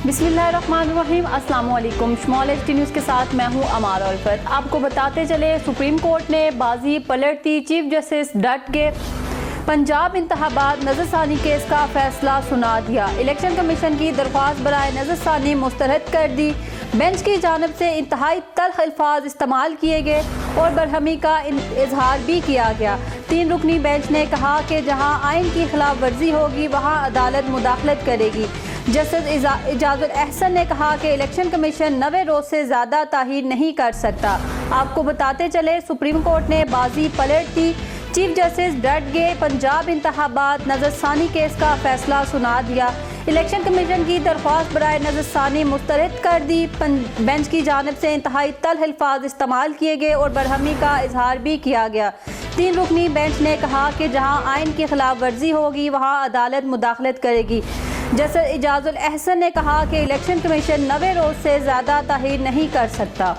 बिस्मिल्लाहिर्रहमानिर्रहीम। अस्सलाम वालेकुम। स्मॉल एचटी न्यूज़ के साथ मैं हूं अमार उल्फत। आपको बताते चले, सुप्रीम कोर्ट ने बाजी पलट दी। चीफ जस्टिस डट गए। पंजाब इंतखाबात नज़रसानी केस का फैसला सुना दिया। इलेक्शन कमीशन की दरख्वास्त बराए नज़रसानी मुस्तरद कर दी। बेंच की जानिब से इंतहाई तल्ख अल्फाज इस्तेमाल किए गए और बरहमी का इजहार भी किया गया। 3 रुकनी बेंच ने कहा कि जहां आइन की खिलाफ वर्जी होगी वहां अदालत मुदाखलत करेगी। जस्टिस इजाजुल अहसन ने कहा कि इलेक्शन कमीशन 90 रोज से ज़्यादा ताहीर नहीं कर सकता। आपको बताते चले, सुप्रीम कोर्ट ने बाजी पलट दी। चीफ जस्टिस डट गए। पंजाब इंतखाबात नज़रसानी केस का फैसला सुना दिया। इलेक्शन कमीशन की दरख्वास्त बराए नज़रसानी मुस्तरद कर दी। बेंच की जानिब से इंतहाई तल्ख अल्फाज इस्तेमाल किए गए और बरहमी का इजहार भी किया गया। 3 रुकनी बेंच ने कहा कि जहां आइन की खिलाफ वर्जी होगी वहां अदालत मुदाखलत करेगी। जस्टिस इजाजुल अहसन ने कहा कि इलेक्शन कमीशन 90 रोज से ज़्यादा ताहीर नहीं कर सकता।